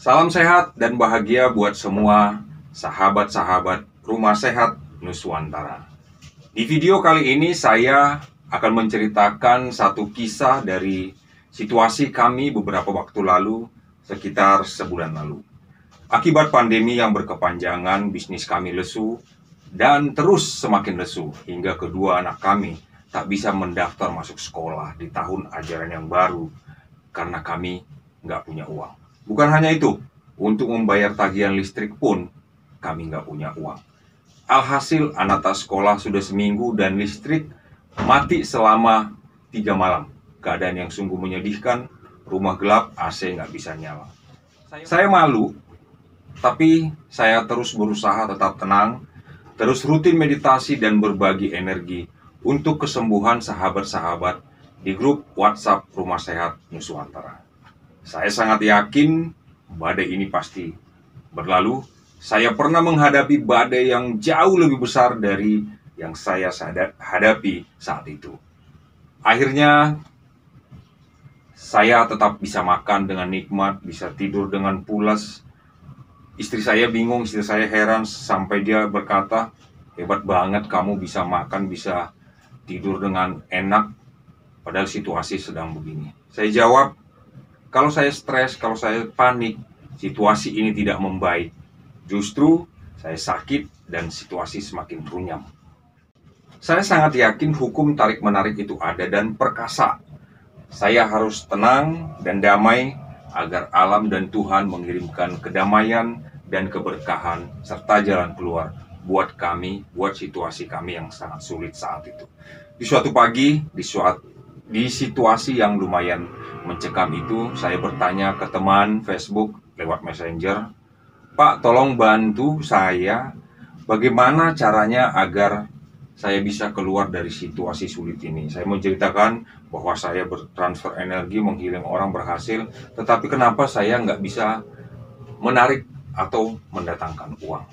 Salam sehat dan bahagia buat semua sahabat-sahabat Rumah Sehat Nuswantara. Di video kali ini saya akan menceritakan satu kisah dari situasi kami beberapa waktu lalu, sekitar sebulan lalu. Akibat pandemi yang berkepanjangan, bisnis kami lesu dan terus semakin lesu hingga kedua anak kami tak bisa mendaftar masuk sekolah di tahun ajaran yang baru karena kami nggak punya uang. Bukan hanya itu, untuk membayar tagihan listrik pun kami nggak punya uang. Alhasil anak tak sekolah sudah seminggu dan listrik mati selama 3 malam. Keadaan yang sungguh menyedihkan, rumah gelap, AC nggak bisa nyala. Saya malu, tapi saya terus berusaha tetap tenang, terus rutin meditasi dan berbagi energi untuk kesembuhan sahabat-sahabat di grup WhatsApp Rumah Sehat Nuswantara. Saya sangat yakin badai ini pasti berlalu. Saya pernah menghadapi badai yang jauh lebih besar dari yang saya hadapi saat itu. Akhirnya saya tetap bisa makan dengan nikmat, bisa tidur dengan pulas. Istri saya bingung, istri saya heran sampai dia berkata, "Hebat banget kamu bisa makan, bisa tidur dengan enak, padahal situasi sedang begini." Saya jawab, kalau saya stres, kalau saya panik, situasi ini tidak membaik. Justru saya sakit dan situasi semakin runyam. Saya sangat yakin hukum tarik-menarik itu ada dan perkasa. Saya harus tenang dan damai agar alam dan Tuhan mengirimkan kedamaian dan keberkahan serta jalan keluar buat kami, buat situasi kami yang sangat sulit saat itu. Di suatu pagi, di situasi yang lumayan mencekam itu, saya bertanya ke teman Facebook lewat Messenger, "Pak, tolong bantu saya, bagaimana caranya agar saya bisa keluar dari situasi sulit ini?" Saya menceritakan bahwa saya bertransfer energi, menghilang orang berhasil, tetapi kenapa saya nggak bisa menarik atau mendatangkan uang.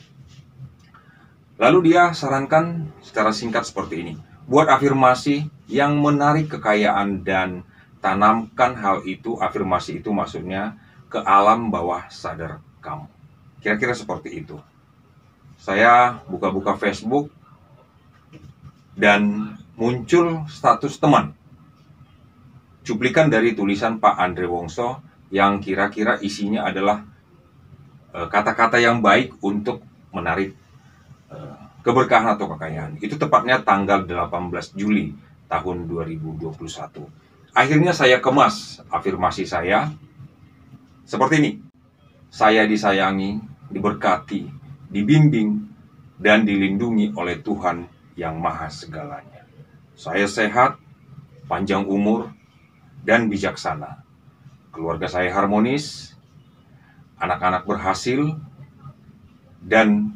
Lalu dia sarankan secara singkat seperti ini, buat afirmasi yang menarik kekayaan dan tanamkan hal itu, afirmasi itu maksudnya ke alam bawah sadar kamu. Kira-kira seperti itu. Saya buka-buka Facebook dan muncul status teman. Cuplikan dari tulisan Pak Andre Wongso yang kira-kira isinya adalah kata-kata yang baik untuk menarik keberkahan atau kekayaan. Itu tepatnya tanggal 18 Juli tahun 2021. Akhirnya saya kemas afirmasi saya seperti ini. Saya disayangi, diberkati, dibimbing, dan dilindungi oleh Tuhan yang Maha Segalanya. Saya sehat, panjang umur, dan bijaksana. Keluarga saya harmonis, anak-anak berhasil, dan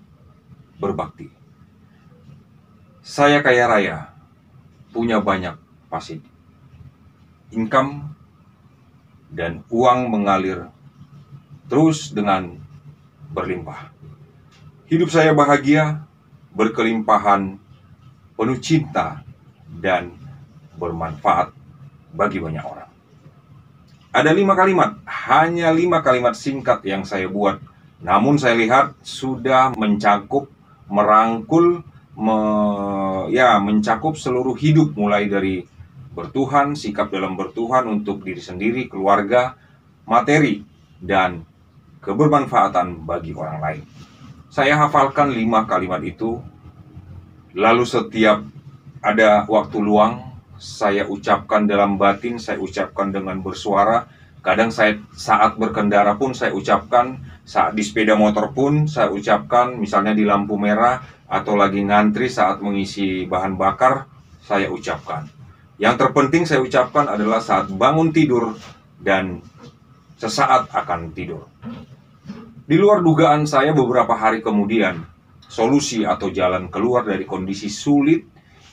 berbakti. Saya kaya raya, punya banyak pasif income, dan uang mengalir terus dengan berlimpah. Hidup saya bahagia, berkelimpahan, penuh cinta, dan bermanfaat bagi banyak orang. Ada 5 kalimat, hanya 5 kalimat singkat yang saya buat. Namun saya lihat sudah mencakup, merangkul, mencakup seluruh hidup, mulai dari bertuhan, sikap dalam bertuhan untuk diri sendiri, keluarga, materi, dan kebermanfaatan bagi orang lain. Saya hafalkan 5 kalimat itu, lalu setiap ada waktu luang, saya ucapkan dalam batin, saya ucapkan dengan bersuara. Kadang saya saat berkendara pun saya ucapkan, saat di sepeda motor pun saya ucapkan, misalnya di lampu merah atau lagi ngantri saat mengisi bahan bakar, saya ucapkan. Yang terpenting saya ucapkan adalah saat bangun tidur dan sesaat akan tidur. Di luar dugaan saya, beberapa hari kemudian, solusi atau jalan keluar dari kondisi sulit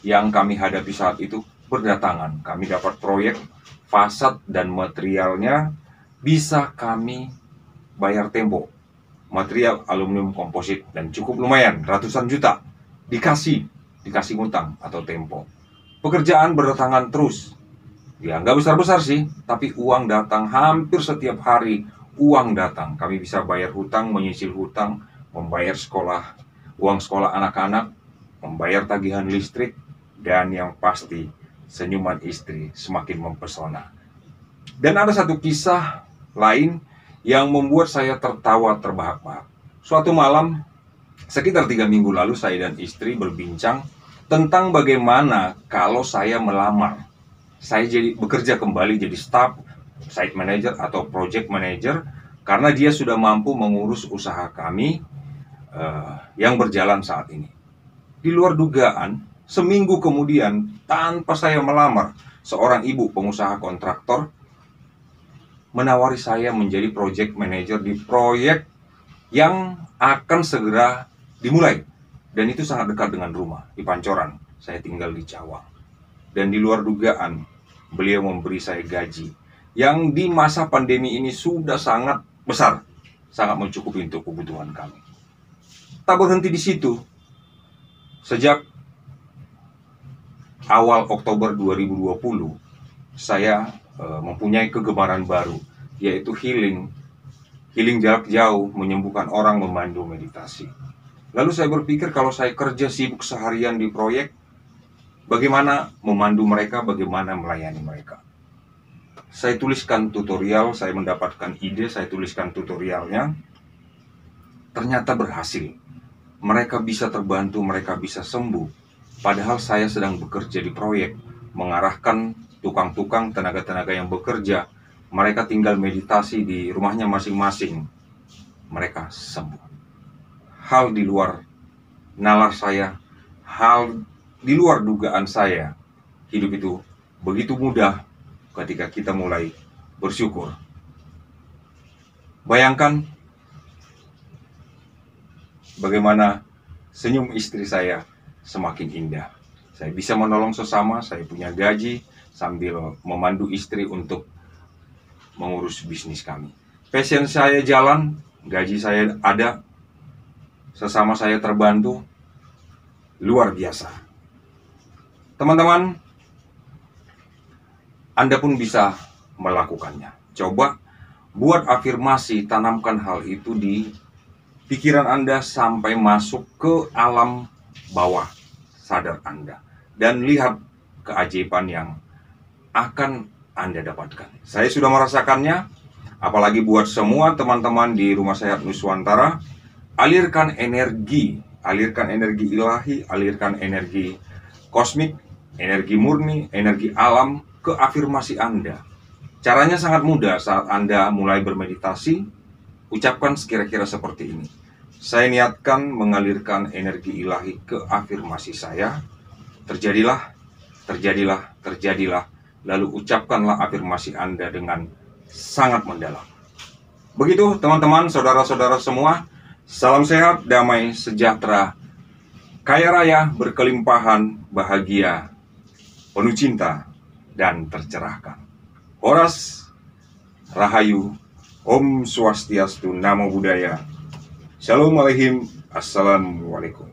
yang kami hadapi saat itu berdatangan. Kami dapat proyek, fasad dan materialnya bisa kami bayar tempo. Material aluminium komposit dan cukup lumayan, ratusan juta. Dikasih ngutang atau tempo. Pekerjaan berdatangan terus. Ya nggak besar-besar sih, tapi uang datang hampir setiap hari uang datang. Kami bisa bayar hutang, menyicil hutang, membayar uang sekolah anak-anak, membayar tagihan listrik, dan yang pasti senyuman istri semakin mempesona. Dan ada satu kisah lain yang membuat saya tertawa terbahak-bahak. Suatu malam, sekitar 3 minggu lalu, saya dan istri berbincang tentang bagaimana kalau saya melamar. Saya bekerja kembali jadi staff, site manager atau project manager, karena dia sudah mampu mengurus usaha kami yang berjalan saat ini. Di luar dugaan, seminggu kemudian, tanpa saya melamar, seorang ibu pengusaha kontraktor menawari saya menjadi project manager di proyek yang akan segera dimulai. Dan itu sangat dekat dengan rumah, di Pancoran. Saya tinggal di Cawang. Dan di luar dugaan, beliau memberi saya gaji yang di masa pandemi ini sudah sangat besar, sangat mencukupi untuk kebutuhan kami. Tak berhenti di situ. Sejak awal Oktober 2020, saya mempunyai kegemaran baru, yaitu healing jarak jauh, menyembuhkan orang, memandu meditasi. Lalu saya berpikir, kalau saya kerja sibuk seharian di proyek, bagaimana memandu mereka, bagaimana melayani mereka. Saya tuliskan tutorial, saya mendapatkan ide, saya tuliskan tutorialnya. Ternyata berhasil. Mereka bisa terbantu, mereka bisa sembuh. Padahal saya sedang bekerja di proyek, mengarahkan tukang-tukang, tenaga-tenaga yang bekerja. Mereka tinggal meditasi di rumahnya masing-masing. Mereka sembuh. Hal di luar nalar saya, hal di luar dugaan saya. Hidup itu begitu mudah ketika kita mulai bersyukur. Bayangkan bagaimana senyum istri saya semakin indah. Saya bisa menolong sesama, saya punya gaji sambil memandu istri untuk mengurus bisnis kami. Passion saya jalan, gaji saya ada, sesama saya terbantu, luar biasa. Teman-teman, Anda pun bisa melakukannya. Coba buat afirmasi, tanamkan hal itu di pikiran Anda sampai masuk ke alam bawah sadar Anda. Dan lihat keajaiban yang akan Anda dapatkan. Saya sudah merasakannya, apalagi buat semua teman-teman di Rumah Sehat Nuswantara. Alirkan energi ilahi, alirkan energi kosmik, energi murni, energi alam ke afirmasi Anda. Caranya sangat mudah. Saat Anda mulai bermeditasi, ucapkan kira-kira seperti ini. Saya niatkan mengalirkan energi ilahi ke afirmasi saya. Terjadilah, terjadilah, terjadilah. Lalu ucapkanlah afirmasi Anda dengan sangat mendalam. Begitu teman-teman, saudara-saudara semua. Salam sehat, damai, sejahtera, kaya raya, berkelimpahan, bahagia, penuh cinta, dan tercerahkan. Horas, Rahayu, Om Swastiastu, Namo Buddhaya. Shalom Aleihim, Assalamualaikum.